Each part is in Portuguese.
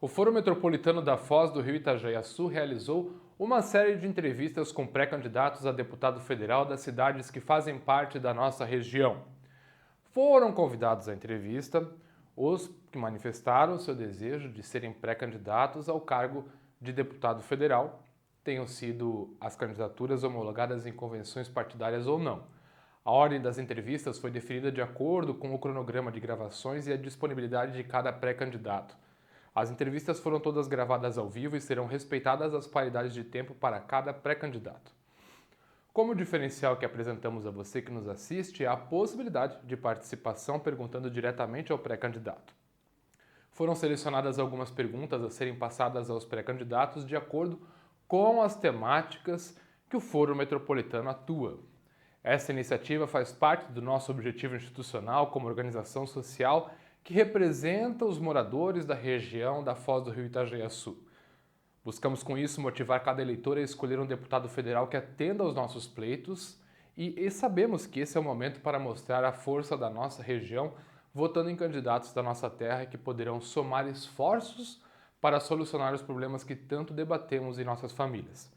O Foro Metropolitano da Foz do Rio Itajaí-Açu realizou uma série de entrevistas com pré-candidatos a deputado federal das cidades que fazem parte da nossa região. Foram convidados à entrevista os que manifestaram seu desejo de serem pré-candidatos ao cargo de deputado federal, tenham sido as candidaturas homologadas em convenções partidárias ou não. A ordem das entrevistas foi definida de acordo com o cronograma de gravações e a disponibilidade de cada pré-candidato. As entrevistas foram todas gravadas ao vivo e serão respeitadas as paridades de tempo para cada pré-candidato. Como diferencial que apresentamos a você que nos assiste é a possibilidade de participação perguntando diretamente ao pré-candidato. Foram selecionadas algumas perguntas a serem passadas aos pré-candidatos de acordo com as temáticas que o Foro Metropolitano atua. Essa iniciativa faz parte do nosso objetivo institucional como organização social que representa os moradores da região da Foz do Rio Itajaí-Açu. Buscamos com isso motivar cada eleitor a escolher um deputado federal que atenda aos nossos pleitos e sabemos que esse é o momento para mostrar a força da nossa região votando em candidatos da nossa terra que poderão somar esforços para solucionar os problemas que tanto debatemos em nossas famílias.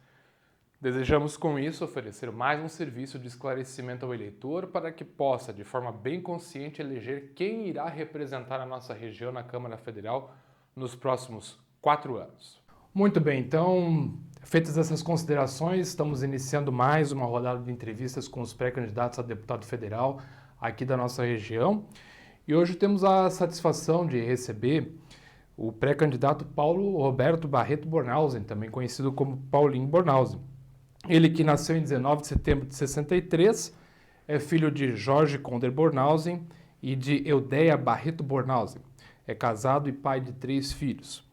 Desejamos com isso oferecer mais um serviço de esclarecimento ao eleitor para que possa, de forma bem consciente, eleger quem irá representar a nossa região na Câmara Federal nos próximos 4 anos. Muito bem, então, feitas essas considerações, estamos iniciando mais uma rodada de entrevistas com os pré-candidatos a deputado federal aqui da nossa região. E hoje temos a satisfação de receber o pré-candidato Paulo Roberto Barreto Bornhausen, também conhecido como Paulinho Bornhausen. Ele que nasceu em 19 de setembro de 63, é filho de Jorge Conder Bornhausen e de Eudeia Barreto Bornhausen. É casado e pai de 3 filhos.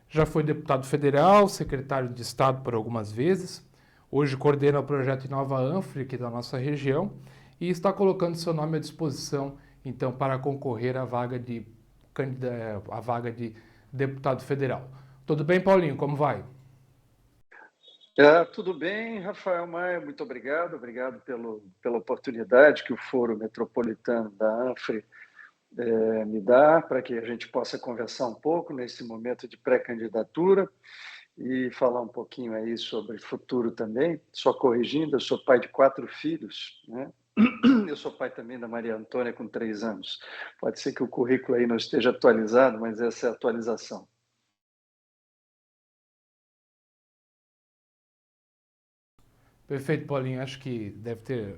Já foi deputado federal, secretário de Estado por algumas vezes. Hoje coordena o projeto Inova Anfre aqui da nossa região e está colocando seu nome à disposição, então, para concorrer à vaga de deputado federal. Tudo bem, Paulinho? Como vai? Tudo bem, Rafael Maia, muito obrigado. Obrigado pela oportunidade que o Foro Metropolitano da Anfre me dá para que a gente possa conversar um pouco nesse momento de pré-candidatura e falar um pouquinho aí sobre futuro também. Só corrigindo, eu sou pai de 4 filhos, né? Eu sou pai também da Maria Antônia, com 3 anos. Pode ser que o currículo aí não esteja atualizado, mas essa é a atualização. Perfeito, Paulinho. Acho que deve ter...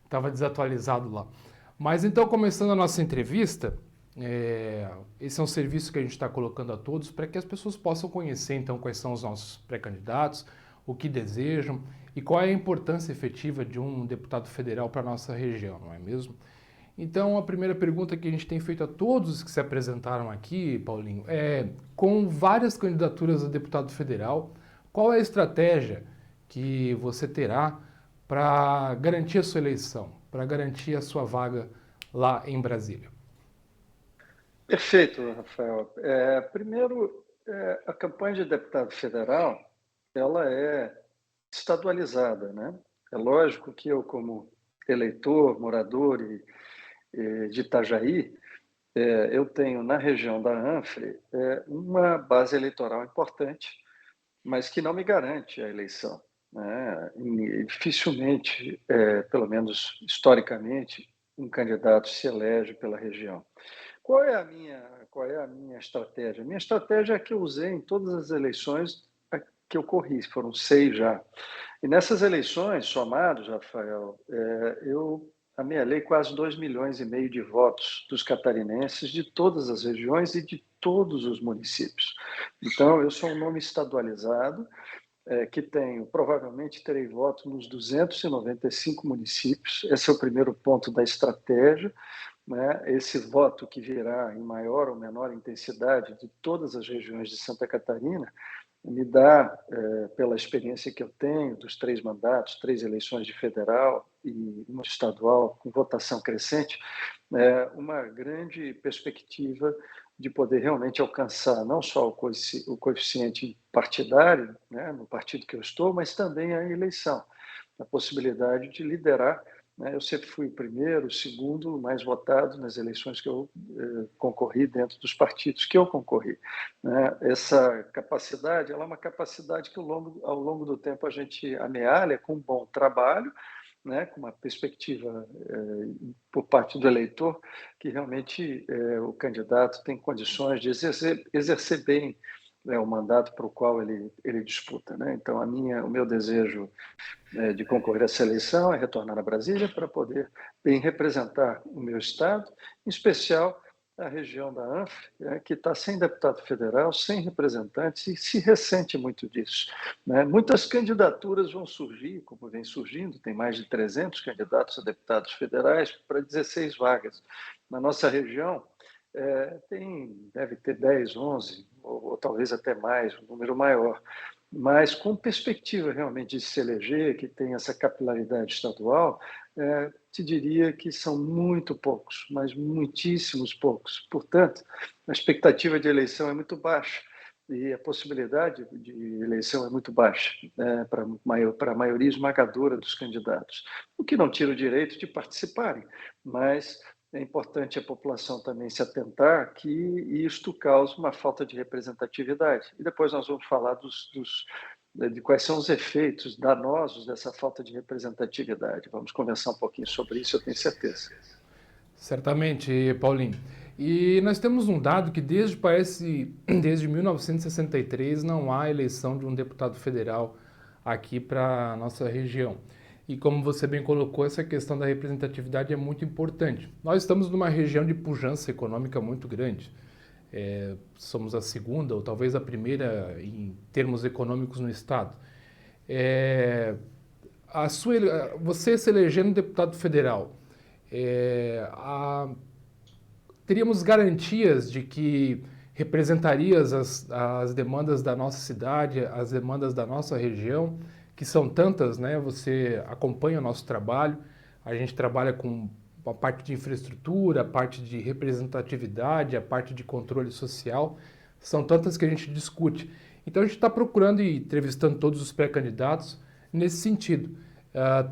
Estava desatualizado lá. Mas então, começando a nossa entrevista, esse é um serviço que a gente está colocando a todos para que as pessoas possam conhecer, então, quais são os nossos pré-candidatos, o que desejam e qual é a importância efetiva de um deputado federal para a nossa região, não é mesmo? Então, a primeira pergunta que a gente tem feito a todos que se apresentaram aqui, Paulinho, é: com várias candidaturas a deputado federal, qual é a estratégia que você terá para garantir a sua eleição, para garantir a sua vaga lá em Brasília? Perfeito, Rafael. Primeiro, a campanha de deputado federal, ela é estadualizada, né? É lógico que eu, como eleitor, morador de Itajaí, eu tenho na região da Anfre uma base eleitoral importante, mas que não me garante a eleição, né? E dificilmente, pelo menos historicamente, um candidato se elege pela região. Qual é a minha estratégia? A minha estratégia é a que eu usei em todas as eleições que eu corri, foram 6 já. E nessas eleições, somados, Rafael, eu amealhei quase 2,5 milhões de votos dos catarinenses de todas as regiões e de todos os municípios. Então, eu sou um nome estadualizado, que provavelmente terei votos nos 295 municípios. Esse é o primeiro ponto da estratégia, né? Esse voto que virá em maior ou menor intensidade de todas as regiões de Santa Catarina me dá, pela experiência que eu tenho dos 3 mandatos, 3 eleições de federal e uma de estadual com votação crescente, uma grande perspectiva de poder realmente alcançar não só o coeficiente partidário, né, no partido que eu estou, mas também a eleição, a possibilidade de liderar né? Eu sempre fui o primeiro, o segundo mais votado nas eleições que eu concorri dentro dos partidos que eu concorri, né? Essa capacidade, ela é uma capacidade que ao longo do tempo a gente amealha com um bom trabalho, né, com uma perspectiva por parte do eleitor que realmente o candidato tem condições de exercer bem, né, o mandato para o qual ele disputa, né? Então, o meu desejo de concorrer a essa eleição é retornar a Brasília para poder bem representar o meu estado, em especial a região da ANFRE, que está sem deputado federal, sem representantes, e se ressente muito disso, né? Muitas candidaturas vão surgir, como vem surgindo, tem mais de 300 candidatos a deputados federais para 16 vagas. Na nossa região, deve ter 10, 11, ou talvez até mais, um número maior, mas com perspectiva realmente de se eleger, que tem essa capilaridade estadual, te diria que são muito poucos, mas muitíssimos poucos. Portanto, a expectativa de eleição é muito baixa e a possibilidade de eleição é muito baixa, né, para a maioria esmagadora dos candidatos, o que não tira o direito de participarem, mas é importante a população também se atentar que isto causa uma falta de representatividade. E depois nós vamos falar de quais são os efeitos danosos dessa falta de representatividade. Vamos conversar um pouquinho sobre isso, eu tenho certeza. Certamente, Paulinho. E nós temos um dado que desde 1963 não há eleição de um deputado federal aqui para a nossa região. E como você bem colocou, essa questão da representatividade é muito importante. Nós estamos numa região de pujança econômica muito grande. Somos a segunda ou talvez a primeira em termos econômicos no estado. Você se elegendo deputado federal, teríamos garantias de que representarias as demandas da nossa cidade, as demandas da nossa região, que são tantas, né? Você acompanha o nosso trabalho, a gente trabalha com a parte de infraestrutura, a parte de representatividade, a parte de controle social, são tantas que a gente discute. Então a gente está procurando e entrevistando todos os pré-candidatos nesse sentido.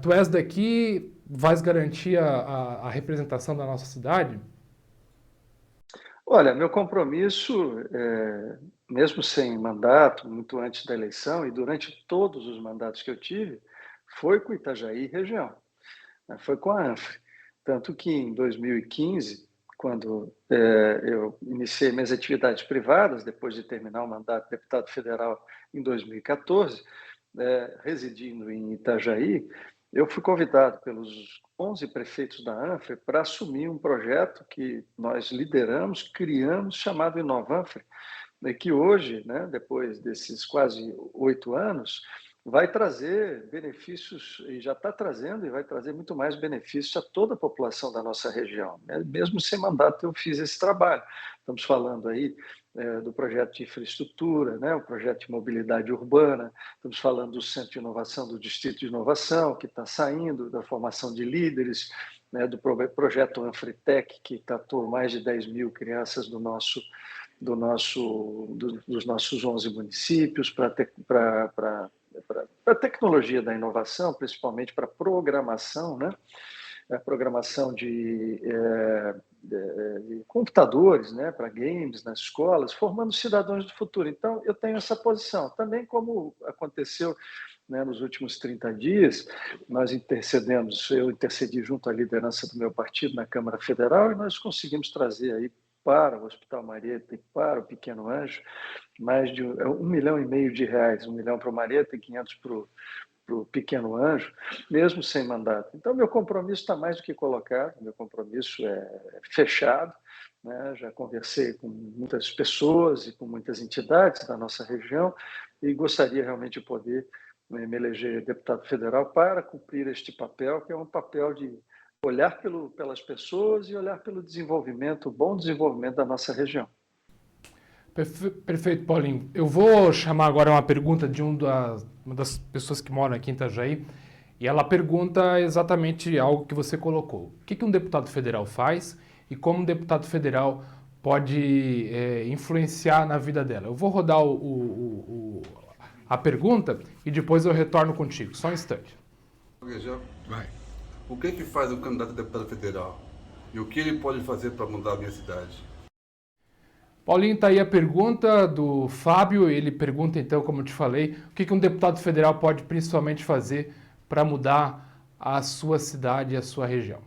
Tu és daqui, vais garantir a representação da nossa cidade? Olha, meu compromisso, mesmo sem mandato, muito antes da eleição e durante todos os mandatos que eu tive, foi com Itajaí região, né? Foi com a ANFRE. Tanto que em 2015, quando eu iniciei minhas atividades privadas, depois de terminar o mandato de deputado federal em 2014, residindo em Itajaí, eu fui convidado pelos 11 prefeitos da ANFRE para assumir um projeto que nós lideramos, criamos, chamado Inovanfre, que hoje, né, depois desses quase 8 anos, vai trazer benefícios, e já está trazendo, e vai trazer muito mais benefícios a toda a população da nossa região. Mesmo sem mandato, eu fiz esse trabalho. Estamos falando aí do projeto de infraestrutura, né, o projeto de mobilidade urbana, estamos falando do Centro de Inovação, do Distrito de Inovação, que está saindo, da formação de líderes, né, do projeto Anfretec, que tratou mais de 10 mil crianças dos nossos 11 municípios para a tecnologia da inovação, principalmente para programação, né? A programação de computadores, né? Para games nas escolas, formando cidadãos do futuro. Então, eu tenho essa posição. Também como aconteceu, né, nos últimos 30 dias, eu intercedi junto à liderança do meu partido na Câmara Federal e nós conseguimos trazer aí para o Hospital Marieta e para o Pequeno Anjo mais de R$1,5 milhão, R$1 milhão para o Marieta e 500 para o Pequeno Anjo, mesmo sem mandato. Então, meu compromisso está mais do que colocado, meu compromisso é fechado, né? Já conversei com muitas pessoas e com muitas entidades da nossa região e gostaria realmente de poder me eleger deputado federal para cumprir este papel, que é um papel de olhar pelas pessoas e olhar pelo desenvolvimento, o bom desenvolvimento da nossa região. Perfeito, Paulinho. Eu vou chamar agora uma pergunta de uma das pessoas que moram aqui em Itajaí, e ela pergunta exatamente algo que você colocou. O que um deputado federal faz e como um deputado federal pode influenciar na vida dela? Eu vou rodar a pergunta e depois eu retorno contigo. Só um instante. Vai. O que faz um candidato a deputado federal? E o que ele pode fazer para mudar a minha cidade? Paulinho, está aí a pergunta do Fábio. Ele pergunta, então, como eu te falei, o que um deputado federal pode principalmente fazer para mudar a sua cidade e a sua região?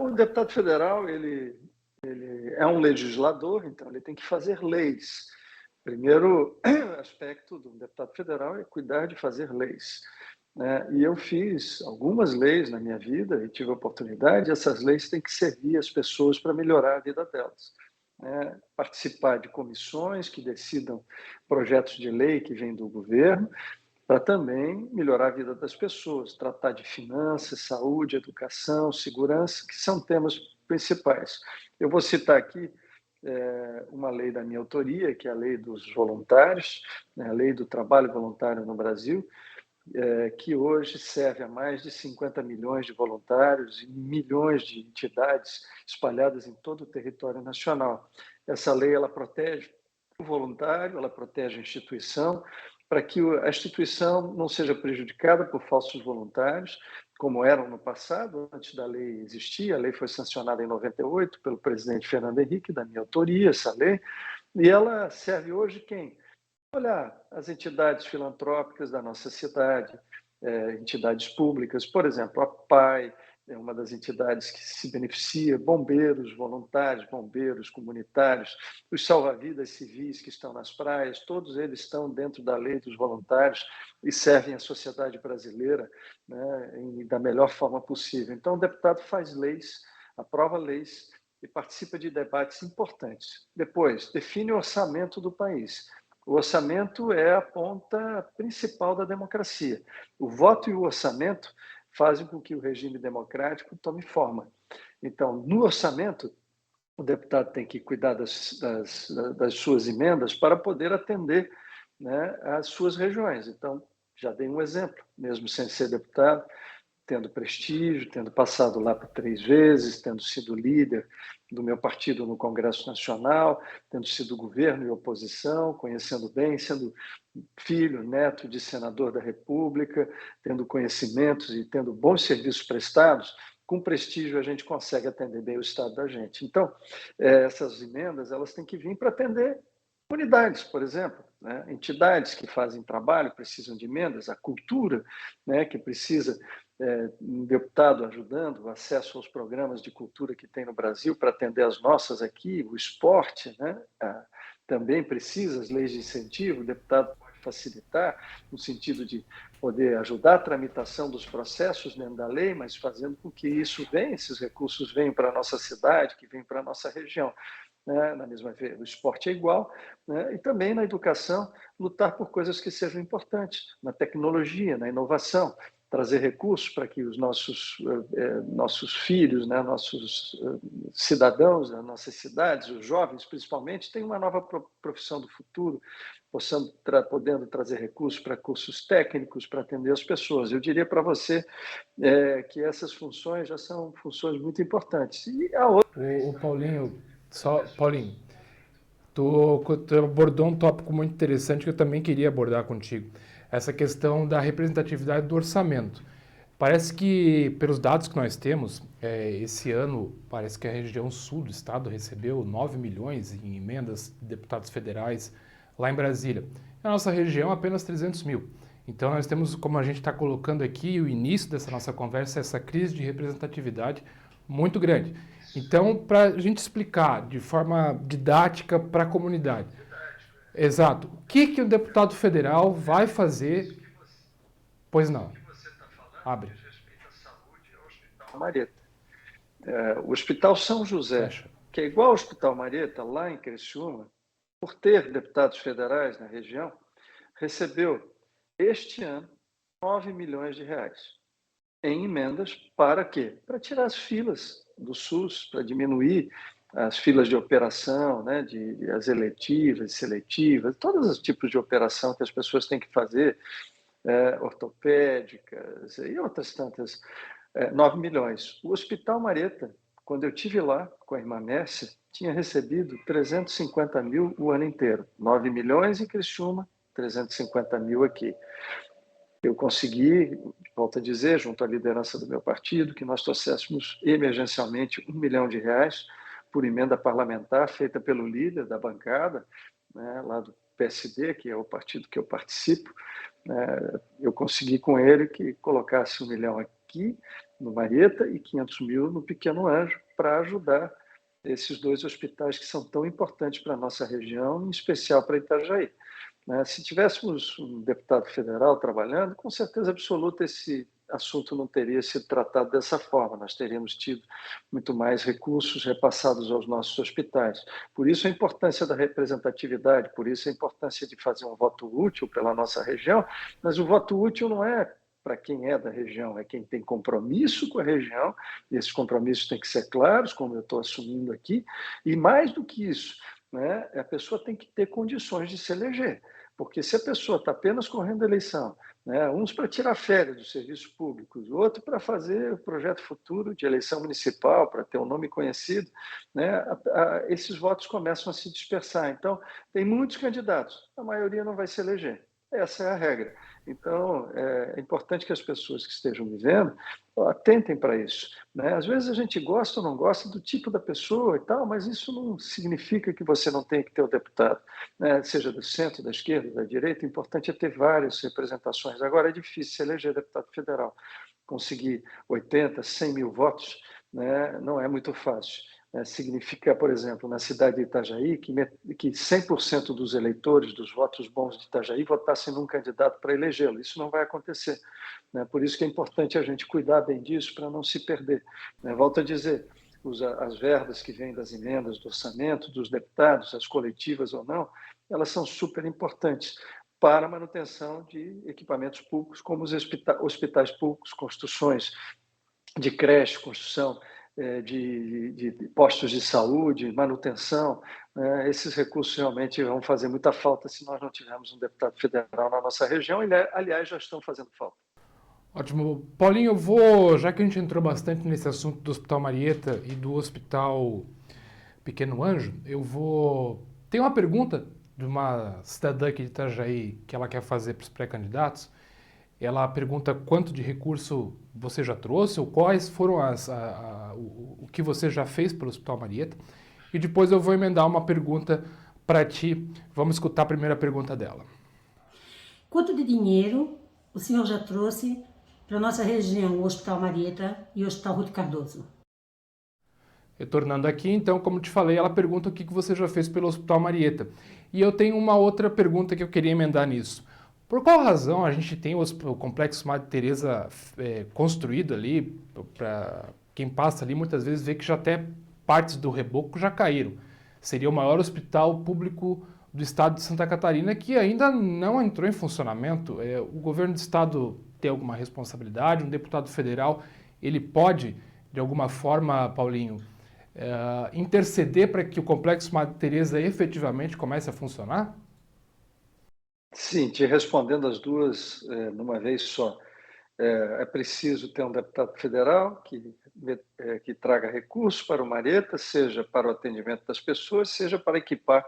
O deputado federal, ele é um legislador, então ele tem que fazer leis. Primeiro aspecto do deputado federal é cuidar de fazer leis, né? E eu fiz algumas leis na minha vida e tive a oportunidade. Essas leis têm que servir as pessoas para melhorar a vida delas, né? Participar de comissões que decidam projetos de lei que vêm do governo, para também melhorar a vida das pessoas, tratar de finanças, saúde, educação, segurança, que são temas principais. Eu vou citar aqui uma lei da minha autoria, que é a lei dos voluntários, né, a lei do trabalho voluntário no Brasil, que hoje serve a mais de 50 milhões de voluntários e milhões de entidades espalhadas em todo o território nacional. Essa lei, ela protege o voluntário, ela protege a instituição, para que a instituição não seja prejudicada por falsos voluntários, como eram no passado, antes da lei existir. A lei foi sancionada em 98 pelo presidente Fernando Henrique, da minha autoria, essa lei, e ela serve hoje quem? Olhar as entidades filantrópicas da nossa cidade, entidades públicas, por exemplo, a PAI é uma das entidades que se beneficia, bombeiros voluntários, bombeiros comunitários, os salva-vidas civis que estão nas praias, todos eles estão dentro da lei dos voluntários e servem à sociedade brasileira, né, da melhor forma possível. Então, o deputado faz leis, aprova leis e participa de debates importantes. Depois, define o orçamento do país. O orçamento é a ponta principal da democracia. O voto e o orçamento fazem com que o regime democrático tome forma. Então, no orçamento, o deputado tem que cuidar das suas emendas para poder atender, né, as suas regiões. Então, já dei um exemplo, mesmo sem ser deputado, tendo prestígio, tendo passado lá por 3 vezes, tendo sido líder do meu partido no Congresso Nacional, tendo sido governo e oposição, conhecendo bem, sendo filho, neto de senador da República, tendo conhecimentos e tendo bons serviços prestados, com prestígio a gente consegue atender bem o Estado da gente. Então, essas emendas, elas têm que vir para atender unidades, por exemplo, né? Entidades que fazem trabalho precisam de emendas, a cultura, né, que precisa um deputado ajudando o acesso aos programas de cultura que tem no Brasil para atender as nossas aqui, o esporte, né, também precisa, as leis de incentivo, o deputado pode facilitar no sentido de poder ajudar a tramitação dos processos dentro da lei, mas fazendo com que isso venha, esses recursos venham para a nossa cidade, que venham para a nossa região. Né? Na mesma vez, o esporte é igual, né? E também na educação, lutar por coisas que sejam importantes, na tecnologia, na inovação, trazer recursos para que os nossos filhos, né, nossos cidadãos das nossas cidades, os jovens principalmente, tenham uma nova profissão do futuro, podendo trazer recursos para cursos técnicos, para atender as pessoas. Eu diria para você que essas funções já são funções muito importantes. E a outra... Paulinho, tu abordou um tópico muito interessante que eu também queria abordar contigo. Essa questão da representatividade do orçamento. Parece que, pelos dados que nós temos, esse ano, parece que a região sul do estado recebeu 9 milhões em emendas de deputados federais lá em Brasília. A nossa região, apenas 300 mil. Então, nós temos, como a gente está colocando aqui, o início dessa nossa conversa, essa crise de representatividade muito grande. Então, para a gente explicar de forma didática para a comunidade, exato, o que o deputado federal vai fazer? Pois não. Abre. Marieta. O Hospital São José, Fecha. que é igual ao Hospital Marieta, lá em Criciúma, por ter deputados federais na região, recebeu este ano 9 milhões de reais em emendas para quê? Para tirar as filas do SUS, para diminuir as filas de operação, né, as eletivas, seletivas, todos os tipos de operação que as pessoas têm que fazer, ortopédicas e outras tantas, 9 milhões. O Hospital Marieta, quando eu tive lá com a irmã Mércia, tinha recebido 350 mil o ano inteiro. 9 milhões em Criciúma, 350 mil aqui. Eu consegui volto a dizer, junto à liderança do meu partido, que nós trouxéssemos emergencialmente R$ 1 milhão por emenda parlamentar feita pelo líder da bancada, né, lá do PSD, que é o partido que eu participo. Eu consegui com ele que colocasse R$ 1 milhão aqui no Marieta e 500 mil no Pequeno Anjo para ajudar esses dois hospitais que são tão importantes para a nossa região, em especial para Itajaí. Se tivéssemos um deputado federal trabalhando, com certeza absoluta esse assunto não teria sido tratado dessa forma, nós teríamos tido muito mais recursos repassados aos nossos hospitais. Por isso a importância da representatividade, por isso a importância de fazer um voto útil pela nossa região, mas o voto útil não é para quem é da região, é quem tem compromisso com a região, e esses compromissos têm que ser claros, como eu estou assumindo aqui, e mais do que isso, a pessoa tem que ter condições de se eleger, porque se a pessoa está apenas correndo a eleição, uns para tirar férias dos serviços públicos, outro para fazer o projeto futuro de eleição municipal, para ter um nome conhecido, esses votos começam a se dispersar. Então, tem muitos candidatos, a maioria não vai se eleger. Essa é a regra. Então, é importante que as pessoas que estejam me vendo atentem para isso. Às vezes a gente gosta ou não gosta do tipo da pessoa e tal, mas isso não significa que você não tenha que ter o deputado, seja do centro, da esquerda, da direita. O importante é ter várias representações. Agora, é difícil se eleger deputado federal. Conseguir 80, 100 mil votos, não é muito fácil. Significa, por exemplo, na cidade de Itajaí, que 100% dos eleitores, dos votos bons de Itajaí, votassem num candidato para elegê-lo. Isso não vai acontecer. Por isso que é importante a gente cuidar bem disso para não se perder. Volto a dizer, as verbas que vêm das emendas do orçamento, dos deputados, as coletivas ou não, elas são super importantes para a manutenção de equipamentos públicos, como os hospitais públicos, construções de creche, construção de postos de saúde, manutenção. Esses recursos realmente vão fazer muita falta se nós não tivermos um deputado federal na nossa região, e, aliás, já estão fazendo falta. Ótimo. Paulinho, já que a gente entrou bastante nesse assunto do Hospital Marieta e do Hospital Pequeno Anjo, tem uma pergunta de uma cidadã aqui de Itajaí que ela quer fazer para os pré-candidatos. Ela pergunta quanto de recurso você já trouxe, ou quais foram o que você já fez pelo Hospital Marieta. E depois eu vou emendar uma pergunta para ti. Vamos escutar a primeira pergunta dela. Quanto de dinheiro o senhor já trouxe para a nossa região, o Hospital Marieta e o Hospital Ruth Cardoso? Retornando aqui, então, como te falei, ela pergunta o que você já fez pelo Hospital Marieta. E eu tenho uma outra pergunta que eu queria emendar nisso. Por qual razão a gente tem o Complexo Madre Teresa construído ali, para quem passa ali muitas vezes vê que já até partes do reboco já caíram. Seria o maior hospital público do estado de Santa Catarina que ainda não entrou em funcionamento. O governo do estado tem alguma responsabilidade? Um deputado federal, ele pode, de alguma forma, Paulinho, interceder para que o Complexo Madre Teresa efetivamente comece a funcionar? Sim, te respondendo as duas numa vez só. É preciso ter um deputado federal que traga recursos para o Marieta, seja para o atendimento das pessoas, seja para equipar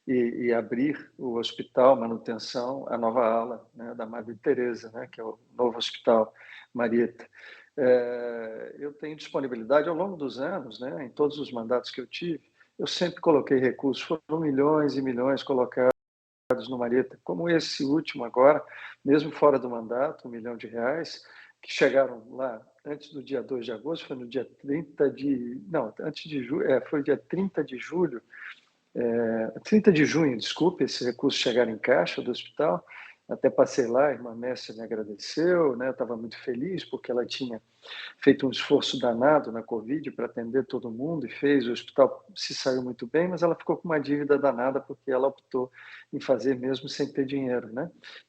e abrir o hospital, manutenção, a nova ala da Madre Teresa, que é o novo Hospital Marieta. Eu tenho disponibilidade ao longo dos anos, em todos os mandatos que eu tive, eu sempre coloquei recursos, foram milhões e milhões colocados no Marieta, como esse último agora, mesmo fora do mandato, R$ 1 milhão, que chegaram lá antes do dia 2 de agosto, foi no dia 30 de... Não, antes de julho, foi dia 30 de julho, 30 de junho, desculpe, esse recurso chegar em caixa do hospital. Até passei lá, a irmã Messia me agradeceu, eu estava muito feliz porque ela tinha feito um esforço danado na Covid para atender todo mundo e fez, o hospital se saiu muito bem, mas ela ficou com uma dívida danada porque ela optou em fazer mesmo sem ter dinheiro,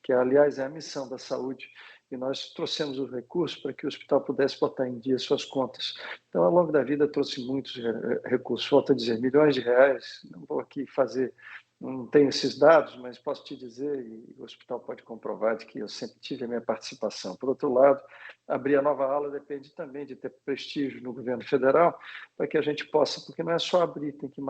que aliás é a missão da saúde, e nós trouxemos os recursos para que o hospital pudesse botar em dia suas contas. Então, ao longo da vida, trouxe muitos recursos, volto a dizer, milhões de reais, não vou aqui fazer não tenho esses dados, mas posso te dizer, e o hospital pode comprovar, de que eu sempre tive a minha participação. Por outro lado, abrir a nova ala depende também de ter prestígio no governo federal, para que a gente possa, porque não é só abrir, tem que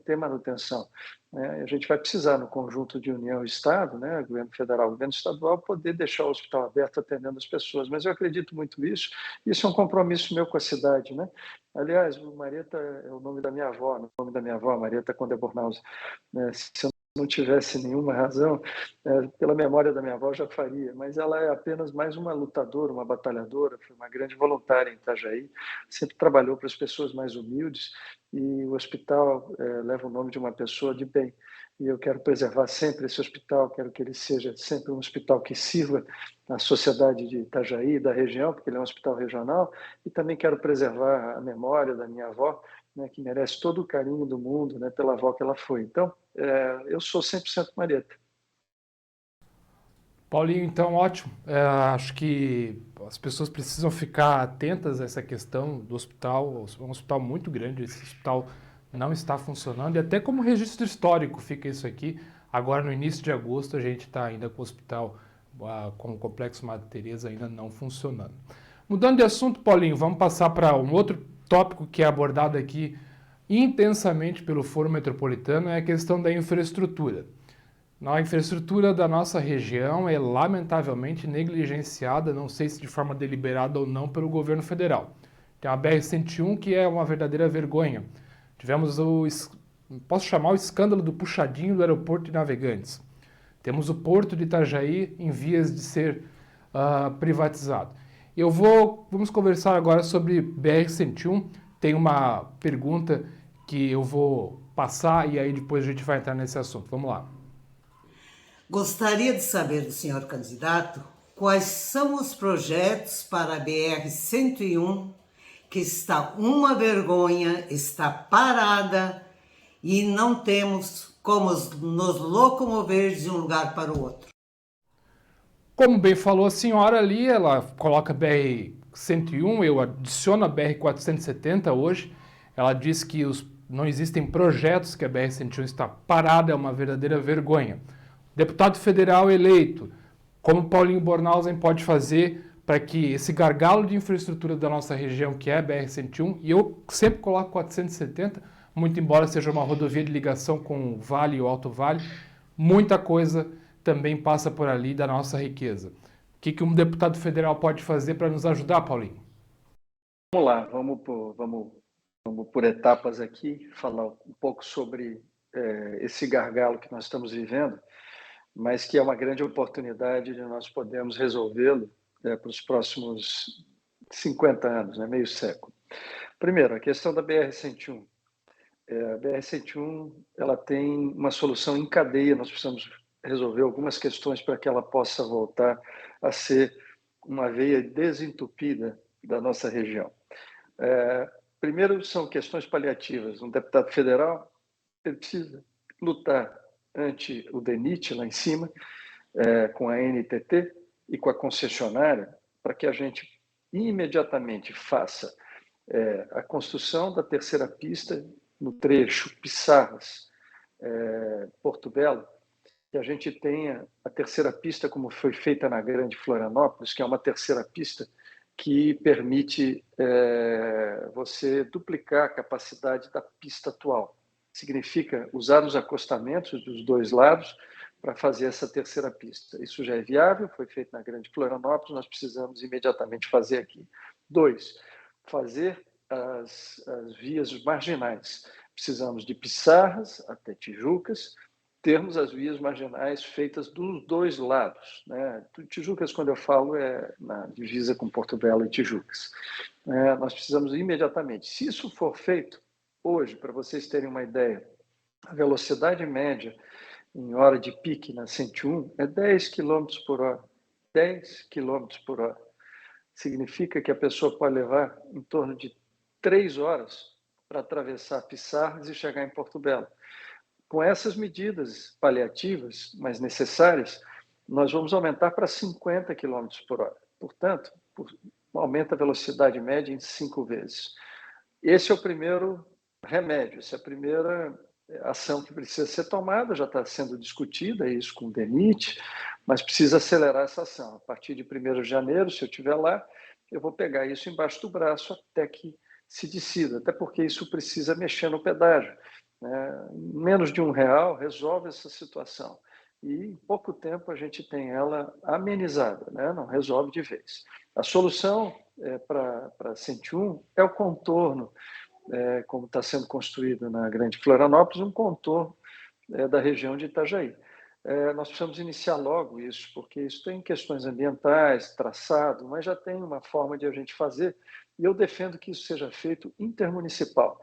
ter manutenção. Né? A gente vai precisar, no conjunto de União e Estado, né, governo federal, governo estadual, poder deixar o hospital aberto atendendo as pessoas. Mas eu acredito muito nisso, isso é um compromisso meu com a cidade. Né? Aliás, o Marieta é o nome da minha avó, o nome da minha avó, Marieta Conde Bornhausen. Né? Se eu não tivesse nenhuma razão, pela memória da minha avó já faria, mas ela é apenas mais uma lutadora, uma batalhadora, foi uma grande voluntária em Itajaí, sempre trabalhou para as pessoas mais humildes, e o hospital leva o nome de uma pessoa de bem. E eu quero preservar sempre esse hospital, quero que ele seja sempre um hospital que sirva à sociedade de Itajaí, da região, porque ele é um hospital regional, e também quero preservar a memória da minha avó, né, que merece todo o carinho do mundo, né, pela avó que ela foi. Então, eu sou 100% Marieta. Paulinho, então, ótimo. Acho que as pessoas precisam ficar atentas a essa questão do hospital. É um hospital muito grande, esse hospital não está funcionando, e até como registro histórico fica isso aqui. Agora, no início de agosto, a gente está ainda com o hospital, com o Complexo Madre Teresa ainda não funcionando. Mudando de assunto, Paulinho, vamos passar para um outro tópico que é abordado aqui intensamente pelo Foro Metropolitano, é a questão da infraestrutura. A infraestrutura da nossa região é lamentavelmente negligenciada, não sei se de forma deliberada ou não, pelo governo federal. Tem a BR-101 que é uma verdadeira vergonha. Tivemos posso chamar o escândalo do puxadinho do aeroporto de Navegantes. Temos o porto de Itajaí em vias de ser privatizado. Vamos conversar agora sobre BR-101. Tem uma pergunta que eu vou passar e aí depois a gente vai entrar nesse assunto. Vamos lá. Gostaria de saber do senhor candidato quais são os projetos para a BR-101, que está uma vergonha, está parada e não temos como nos locomover de um lugar para o outro. Como bem falou a senhora ali, ela coloca BR-101, eu adiciono a BR-470 hoje. Ela diz que não existem projetos, que a BR-101 está parada, é uma verdadeira vergonha. Deputado federal eleito, como Paulinho Bornhausen pode fazer para que esse gargalo de infraestrutura da nossa região, que é a BR-101, e eu sempre coloco 470, muito embora seja uma rodovia de ligação com o Vale e o Alto Vale, muita coisa também passa por ali da nossa riqueza. O que um deputado federal pode fazer para nos ajudar, Paulinho? Vamos lá, vamos por etapas aqui, falar um pouco sobre esse gargalo que nós estamos vivendo, mas que é uma grande oportunidade de nós podermos resolvê-lo para os próximos 50 anos, né, meio século. Primeiro, a questão da BR-101. A BR-101 ela tem uma solução em cadeia, nós precisamos resolver algumas questões para que ela possa voltar a ser uma veia desentupida da nossa região. Primeiro, são questões paliativas. Um deputado federal ele precisa lutar ante o DENIT lá em cima, com a NTT e com a concessionária, para que a gente imediatamente faça a construção da terceira pista no trecho Pissarras, Porto Belo, que a gente tenha a terceira pista como foi feita na Grande Florianópolis, que é uma terceira pista que permite você duplicar a capacidade da pista atual. Significa usar os acostamentos dos dois lados para fazer essa terceira pista. Isso já é viável, foi feito na Grande Florianópolis, nós precisamos imediatamente fazer aqui. 2, fazer as vias marginais. Precisamos de Pissarras até Tijucas, termos as vias marginais feitas dos dois lados. Né? Tijucas, quando eu falo, é na divisa com Porto Belo e Tijucas. Nós precisamos imediatamente. Se isso for feito, hoje, para vocês terem uma ideia, a velocidade média em hora de pique na 101 é 10 km por hora. 10 km por hora. Significa que a pessoa pode levar em torno de 3 horas para atravessar Pissarras e chegar em Porto Belo. Com essas medidas paliativas, mas necessárias, nós vamos aumentar para 50 km por hora. Portanto, aumenta a velocidade média em 5 vezes. Esse é o primeiro remédio, essa é a primeira ação que precisa ser tomada, já está sendo discutida isso com o DENIT, mas precisa acelerar essa ação. A partir de 1º de janeiro, se eu estiver lá, eu vou pegar isso embaixo do braço até que se decida, até porque isso precisa mexer no pedágio. Né? Menos de R$1 resolve essa situação. E em pouco tempo a gente tem ela amenizada, né? Não resolve de vez. A solução para 101 é o contorno, como está sendo construído na Grande Florianópolis, um contorno da região de Itajaí. Nós precisamos iniciar logo isso, porque isso tem questões ambientais, traçado, mas já tem uma forma de a gente fazer, e eu defendo que isso seja feito intermunicipal,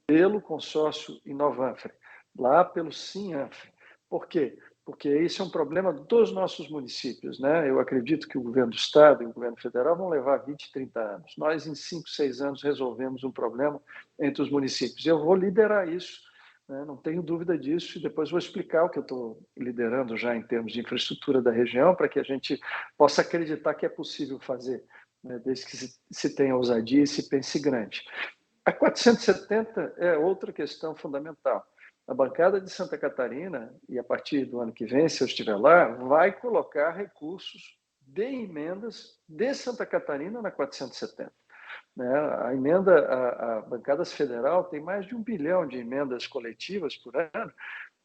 pelo consórcio Inovanfre, lá pelo Sinanfre. Por quê? Porque esse é um problema dos nossos municípios, né? Eu acredito que o governo do Estado e o governo federal vão levar 20, 30 anos. Nós, em 5, 6 anos, resolvemos um problema entre os municípios. Eu vou liderar isso, né? Não tenho dúvida disso, e depois vou explicar o que eu estou liderando já em termos de infraestrutura da região, para que a gente possa acreditar que é possível fazer, né? Desde que se tenha ousadia e se pense grande. A 470 é outra questão fundamental. A bancada de Santa Catarina, e a partir do ano que vem, se eu estiver lá, vai colocar recursos de emendas de Santa Catarina na 470. A bancada federal tem mais de 1 bilhão de emendas coletivas por ano,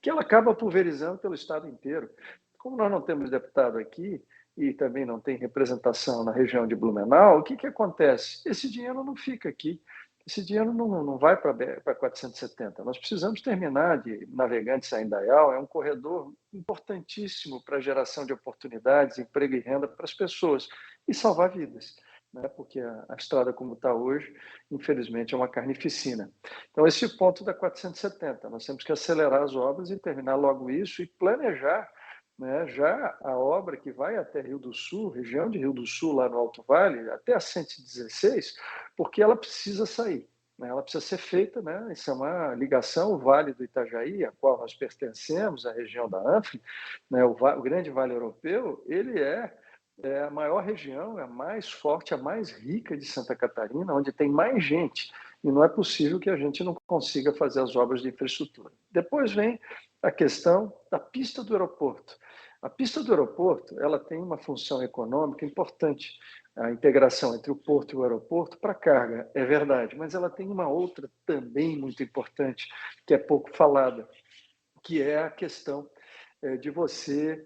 que ela acaba pulverizando pelo estado inteiro. Como nós não temos deputado aqui, e também não tem representação na região de Blumenau, o que acontece? Esse dinheiro não fica aqui. Esse dinheiro não vai para 470. Nós precisamos terminar de Navegantes a Indaial, é um corredor importantíssimo para a geração de oportunidades, emprego e renda para as pessoas e salvar vidas, né? Porque a estrada como está hoje, infelizmente, é uma carnificina. Então, esse é o ponto da 470. Nós temos que acelerar as obras e terminar logo isso e planejar, né, já a obra que vai até Rio do Sul, região de Rio do Sul, lá no Alto Vale, até a 116, porque ela precisa sair, né? Ela precisa ser feita, né? Isso é uma ligação, o Vale do Itajaí, a qual nós pertencemos, a região da Anfre, né? O Grande Vale Europeu, ele é a maior região, é a mais forte, a mais rica de Santa Catarina, onde tem mais gente, e não é possível que a gente não consiga fazer as obras de infraestrutura. Depois vem a questão da pista do aeroporto. A pista do aeroporto, ela tem uma função econômica importante, a integração entre o porto e o aeroporto para carga, é verdade, mas ela tem uma outra também muito importante, que é pouco falada, que é a questão de você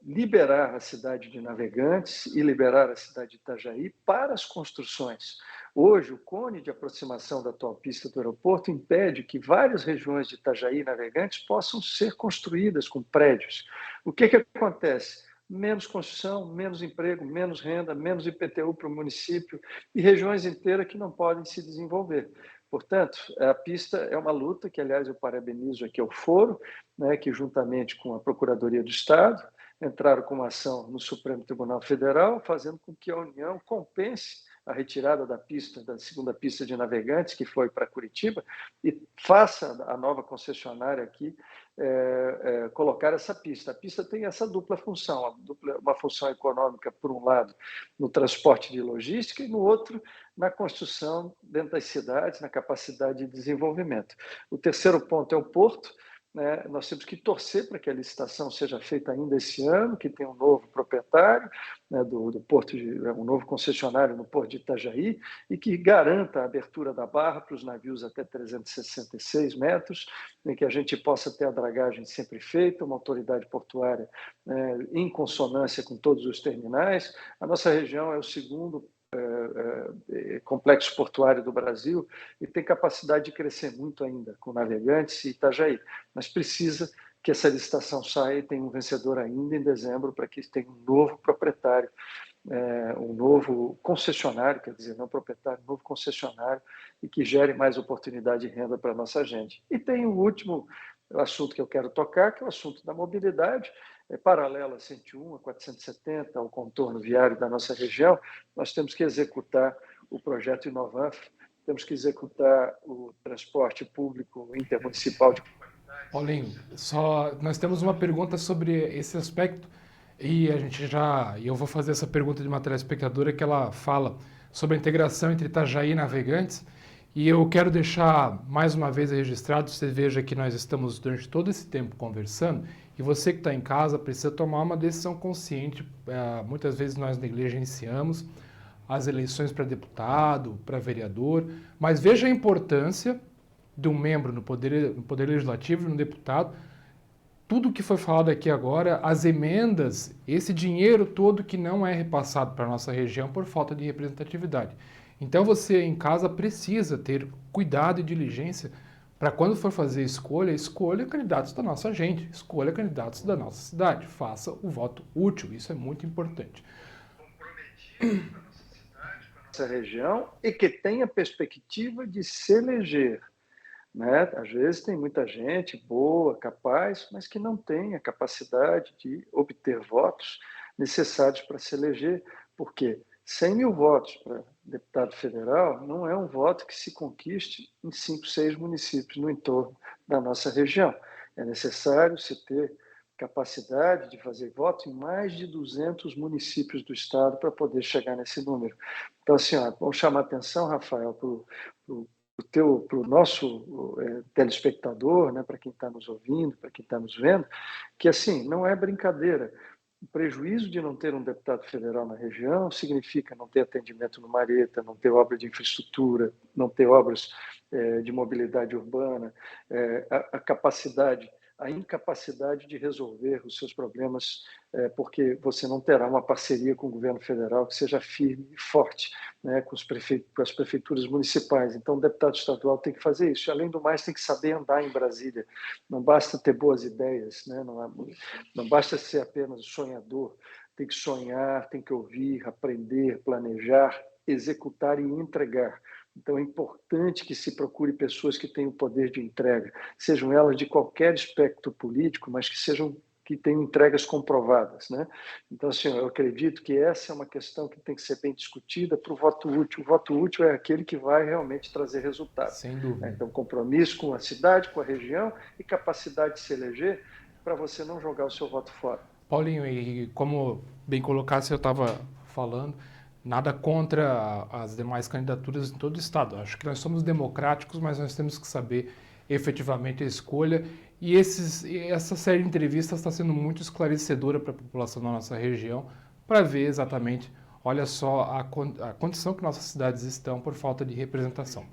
liberar a cidade de Navegantes e liberar a cidade de Itajaí para as construções. Hoje, o cone de aproximação da atual pista do aeroporto impede que várias regiões de Itajaí e Navegantes possam ser construídas com prédios. O que acontece? Menos construção, menos emprego, menos renda, menos IPTU para o município e regiões inteiras que não podem se desenvolver. Portanto, a pista é uma luta que, aliás, eu parabenizo aqui ao Foro, né, que juntamente com a Procuradoria do Estado entraram com uma ação no Supremo Tribunal Federal, fazendo com que a União compense a retirada da pista, da segunda pista de Navegantes, que foi para Curitiba, e faça a nova concessionária aqui colocar essa pista. A pista tem essa dupla função, uma função econômica, por um lado, no transporte de logística, e no outro, na construção dentro das cidades, na capacidade de desenvolvimento. O terceiro ponto é o porto, né? Nós temos que torcer para que a licitação seja feita ainda esse ano, que tenha um novo proprietário, né, do porto, um novo concessionário no Porto de Itajaí, e que garanta a abertura da barra para os navios até 366 metros, em que a gente possa ter a dragagem sempre feita, uma autoridade portuária em consonância com todos os terminais. A nossa região é o segundo complexo portuário do Brasil e tem capacidade de crescer muito ainda com Navegantes e Itajaí, mas precisa que essa licitação saia e tenha um vencedor ainda em dezembro para que tenha um novo proprietário, um novo concessionário, quer dizer, não proprietário, um novo concessionário e que gere mais oportunidade de renda para a nossa gente. E tem o último assunto que eu quero tocar, que é o assunto da mobilidade, paralelo a 101, a 470, ao contorno viário da nossa região. Nós temos que executar o projeto Inovanfre, temos que executar o transporte público intermunicipal de... Paulinho, nós temos uma pergunta sobre esse aspecto e eu vou fazer essa pergunta de uma telespectadora que ela fala sobre a integração entre Itajaí e Navegantes E eu quero deixar mais uma vez registrado, você veja que nós estamos durante todo esse tempo conversando, e você que está em casa precisa tomar uma decisão consciente. Muitas vezes nós negligenciamos as eleições para deputado, para vereador, mas veja a importância de um membro no poder legislativo, no deputado. Tudo que foi falado aqui agora, as emendas, esse dinheiro todo que não é repassado para a nossa região por falta de representatividade. Então você em casa precisa ter cuidado e diligência para quando for fazer escolha candidatos da nossa gente, escolha candidatos da nossa cidade, faça o voto útil, isso é muito importante. Essa região e que tenha perspectiva de se eleger. Né? Às vezes tem muita gente boa, capaz, mas que não tem a capacidade de obter votos necessários para se eleger, porque 100 mil votos para deputado federal não é um voto que se conquiste em 5, 6 municípios no entorno da nossa região. É necessário se ter capacidade de fazer voto em mais de 200 municípios do estado para poder chegar nesse número. Então, assim, vamos chamar a atenção, Rafael, para o nosso telespectador, né, para quem está nos ouvindo, para quem está nos vendo, que assim, não é brincadeira. O prejuízo de não ter um deputado federal na região significa não ter atendimento no Mareta, não ter obra de infraestrutura, não ter obras de mobilidade urbana, a incapacidade de resolver os seus problemas, porque você não terá uma parceria com o governo federal que seja firme e forte, né, com as prefeituras municipais. Então, o deputado estadual tem que fazer isso. Além do mais, tem que saber andar em Brasília. Não basta ter boas ideias, né? Não basta ser apenas sonhador. Tem que sonhar, tem que ouvir, aprender, planejar, executar e entregar. Então, é importante que se procure pessoas que tenham poder de entrega, sejam elas de qualquer espectro político, mas que tenham entregas comprovadas, né? Então, assim, eu acredito que essa é uma questão que tem que ser bem discutida para o voto útil. O voto útil é aquele que vai realmente trazer resultado. Sem dúvida. Então, compromisso com a cidade, com a região e capacidade de se eleger para você não jogar o seu voto fora. Paulinho, e como bem colocado, você estava falando, nada contra as demais candidaturas em todo o estado. Acho que nós somos democráticos, mas nós temos que saber efetivamente a escolha. E essa série de entrevistas está sendo muito esclarecedora para a população da nossa região, para ver exatamente, olha só, a condição que nossas cidades estão por falta de representação.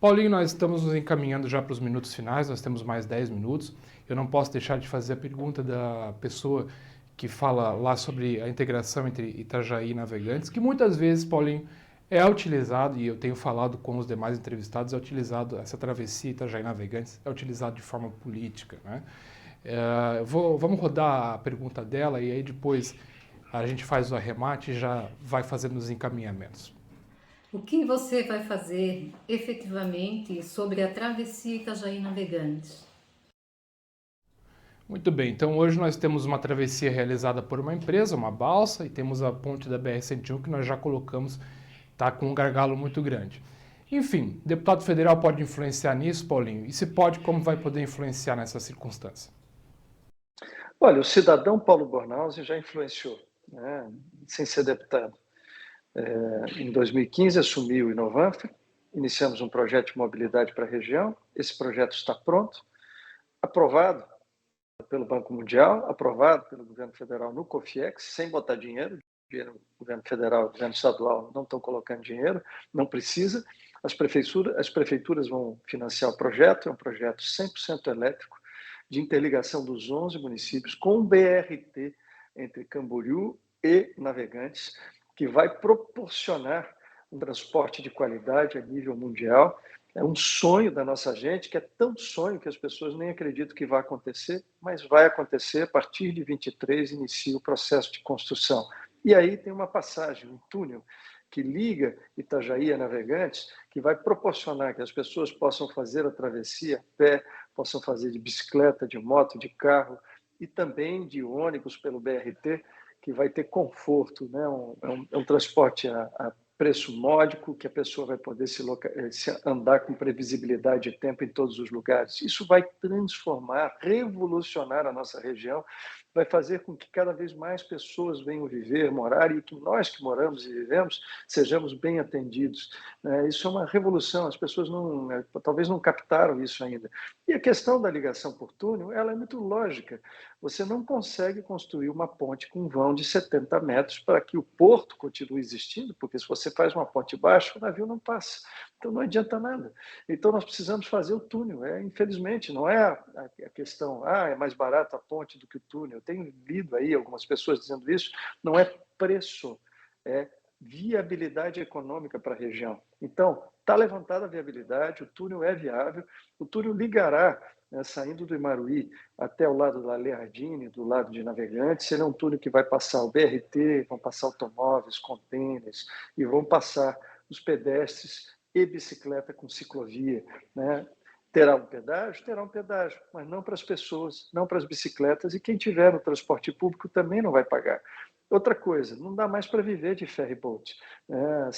Paulinho, nós estamos nos encaminhando já para os minutos finais, nós temos mais 10 minutos. Eu não posso deixar de fazer a pergunta da pessoa que fala lá sobre a integração entre Itajaí e Navegantes, que muitas vezes, Paulinho, é utilizado, e eu tenho falado com os demais entrevistados, essa travessia Itajaí-Navegantes é utilizado de forma política, né? Vamos rodar a pergunta dela e aí depois a gente faz o arremate e já vai fazendo os encaminhamentos. O que você vai fazer efetivamente sobre a travessia Itajaí-Navegantes? Muito bem, então hoje nós temos uma travessia realizada por uma empresa, uma balsa, e temos a ponte da BR-101 que nós já colocamos, está com um gargalo muito grande. Enfim, deputado federal pode influenciar nisso, Paulinho? E se pode, como vai poder influenciar nessa circunstância? Olha, o cidadão Paulo Bornhausen já influenciou, né, sem ser deputado. Em 2015 assumiu o Inovanfa, iniciamos um projeto de mobilidade para a região, esse projeto está pronto, aprovado pelo Banco Mundial, aprovado pelo governo federal no COFIEX, sem botar dinheiro, o governo federal e o governo estadual não estão colocando dinheiro, não precisa. As prefeituras vão financiar o projeto, é um projeto 100% elétrico, de interligação dos 11 municípios com BRT entre Camboriú e Navegantes, que vai proporcionar um transporte de qualidade a nível mundial. É um sonho da nossa gente, que é tão sonho que as pessoas nem acreditam que vai acontecer, mas vai acontecer. A partir de 23 inicia o processo de construção. E aí tem uma passagem, um túnel, que liga Itajaí a Navegantes, que vai proporcionar que as pessoas possam fazer a travessia a pé, possam fazer de bicicleta, de moto, de carro e também de ônibus pelo BRT, que vai ter conforto, né? É um transporte a preço módico, que a pessoa vai poder se andar com previsibilidade de tempo em todos os lugares. Isso vai transformar, revolucionar a nossa região, vai fazer com que cada vez mais pessoas venham viver, morar, e que nós que moramos e vivemos sejamos bem atendidos. Isso é uma revolução, as pessoas talvez não captaram isso ainda. E a questão da ligação por túnel, ela é muito lógica. Você não consegue construir uma ponte com um vão de 70 metros para que o porto continue existindo, porque se você faz uma ponte baixa, o navio não passa. Então não adianta nada. Então nós precisamos fazer o túnel. Infelizmente, não é a questão, é mais barato a ponte do que o túnel. Eu tenho lido aí algumas pessoas dizendo isso. Não é preço, é viabilidade econômica para a região. Então, está levantada a viabilidade, o túnel é viável, o túnel ligará, saindo do Imaruí até o lado da Leardini, do lado de Navegantes. Será um túnel que vai passar o BRT, vão passar automóveis, contêineres, e vão passar os pedestres e bicicleta com ciclovia, né? Terá um pedágio, mas não para as pessoas, não para as bicicletas, e quem tiver no transporte público também não vai pagar. Outra coisa, não dá mais para viver de ferryboat. A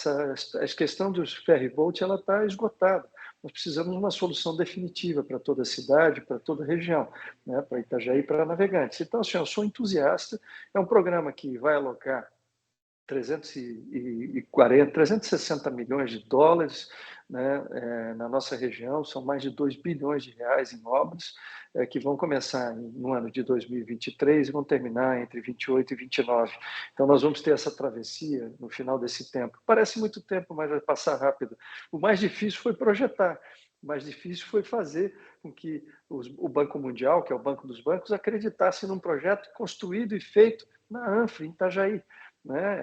questão dos ferryboat está esgotada. Nós precisamos de uma solução definitiva para toda a cidade, para toda a região, né? Para Itajaí e para Navegantes. Então, assim, eu sou entusiasta. É um programa que vai alocar 360 milhões de dólares, né, na nossa região. São mais de 2 bilhões de reais em obras, que vão começar no ano de 2023 e vão terminar entre 28 e 29. Então, nós vamos ter essa travessia no final desse tempo. Parece muito tempo, mas vai passar rápido. O mais difícil foi projetar. O mais difícil foi fazer com que o Banco Mundial, que é o banco dos bancos, acreditasse num projeto construído e feito na ANFRE, em Itajaí.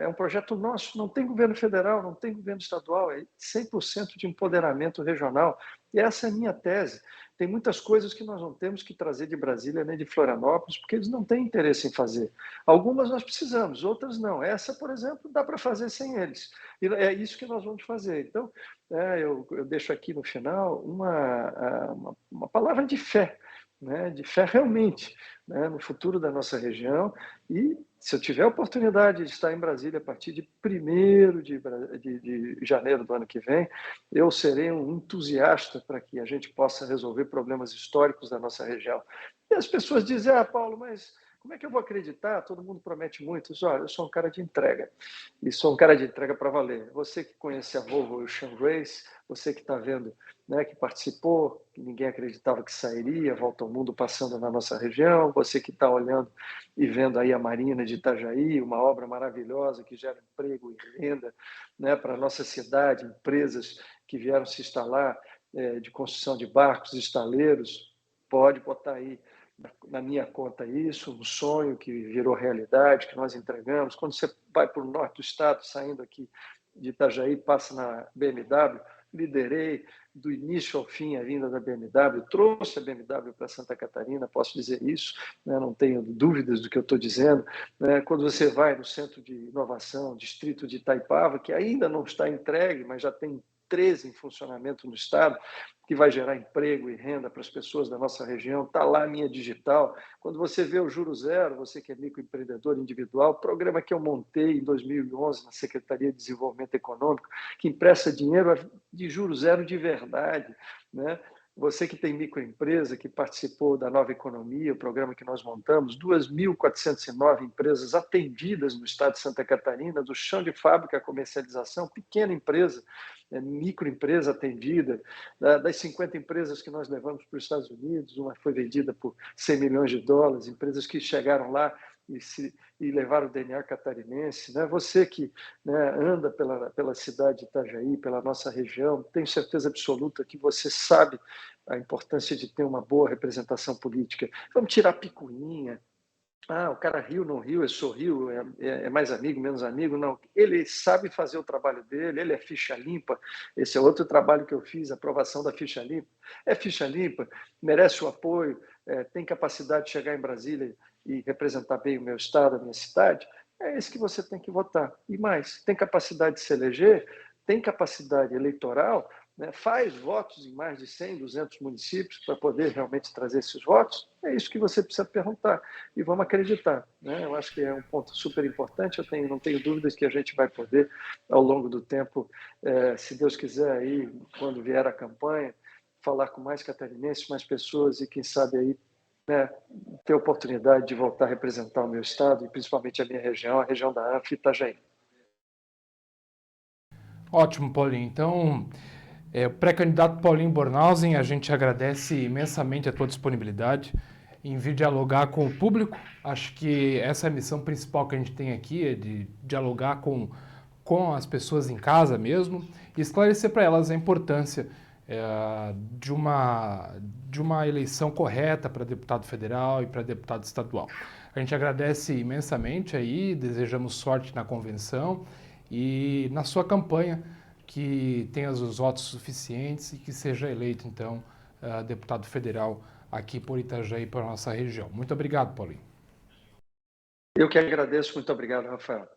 É um projeto nosso, não tem governo federal, não tem governo estadual, é 100% de empoderamento regional. E essa é a minha tese. Tem muitas coisas que nós não temos que trazer de Brasília nem de Florianópolis, porque eles não têm interesse em fazer. Algumas nós precisamos, outras não. Essa, por exemplo, dá para fazer sem eles. E é isso que nós vamos fazer. Então, eu deixo aqui no final uma palavra de fé, né, de fé realmente, né, no futuro da nossa região. E se eu tiver a oportunidade de estar em Brasília a partir de 1º de janeiro do ano que vem, eu serei um entusiasta para que a gente possa resolver problemas históricos da nossa região. E as pessoas dizem, Paulo, mas como é que eu vou acreditar? Todo mundo promete muito. Olha, eu sou um cara de entrega. E sou um cara de entrega para valer. Você que conhece a Volvo e o Sean Grace, você que está vendo, né, que participou, que ninguém acreditava que sairia, Volta ao Mundo passando na nossa região, você que está olhando e vendo aí a Marina de Itajaí, uma obra maravilhosa que gera emprego e renda, né, para a nossa cidade, empresas que vieram se instalar de construção de barcos, estaleiros, pode botar aí na minha conta isso, um sonho que virou realidade, que nós entregamos. Quando você vai para o norte do estado, saindo aqui de Itajaí, passa na BMW, liderei do início ao fim a vinda da BMW, trouxe a BMW para Santa Catarina, posso dizer isso, né? Não tenho dúvidas do que eu estou dizendo. Né? Quando você vai no Centro de Inovação, distrito de Itaipava, que ainda não está entregue, mas já tem 13 em funcionamento no estado, que vai gerar emprego e renda para as pessoas da nossa região. Está lá a Minha Digital. Quando você vê o Juro Zero, você que é microempreendedor individual, programa que eu montei em 2011 na Secretaria de Desenvolvimento Econômico, que empresta dinheiro de Juro Zero de verdade, né? Você que tem microempresa, que participou da Nova Economia, o programa que nós montamos, 2.409 empresas atendidas no estado de Santa Catarina, do chão de fábrica à comercialização, pequena empresa, microempresa atendida. Das 50 empresas que nós levamos para os Estados Unidos, uma foi vendida por 100 milhões de dólares, empresas que chegaram lá e levaram o DNA catarinense. Né? Você que, né, anda pela cidade de Itajaí, pela nossa região, tenho certeza absoluta que você sabe a importância de ter uma boa representação política. Vamos tirar picuinha. O cara riu, não riu, eu sou rio, é mais amigo, menos amigo. Não, ele sabe fazer o trabalho dele, ele é ficha limpa. Esse é outro trabalho que eu fiz, aprovação da ficha limpa. É ficha limpa, merece o apoio, tem capacidade de chegar em Brasília e representar bem o meu estado, a minha cidade. É esse que você tem que votar. E mais, tem capacidade de se eleger, tem capacidade eleitoral, né? Faz votos em mais de 100, 200 municípios para poder realmente trazer esses votos? É isso que você precisa perguntar e vamos acreditar, né? Eu acho que é um ponto super importante, não tenho dúvidas que a gente vai poder, ao longo do tempo, se Deus quiser, aí, quando vier a campanha, falar com mais catarinenses, mais pessoas e quem sabe aí, né, ter a oportunidade de voltar a representar o meu estado e principalmente a minha região, a região da ANF Itajaí. Ótimo, Paulinho. Então, o pré-candidato Paulinho Bornhausen, a gente agradece imensamente a tua disponibilidade em vir dialogar com o público. Acho que essa é a missão principal que a gente tem aqui, é de dialogar com as pessoas em casa mesmo e esclarecer para elas a importância de uma eleição correta para deputado federal e para deputado estadual. A gente agradece imensamente aí, desejamos sorte na convenção e na sua campanha, que tenha os votos suficientes e que seja eleito, então, deputado federal aqui por Itajaí, para a nossa região. Muito obrigado, Paulinho. Eu que agradeço, muito obrigado, Rafael.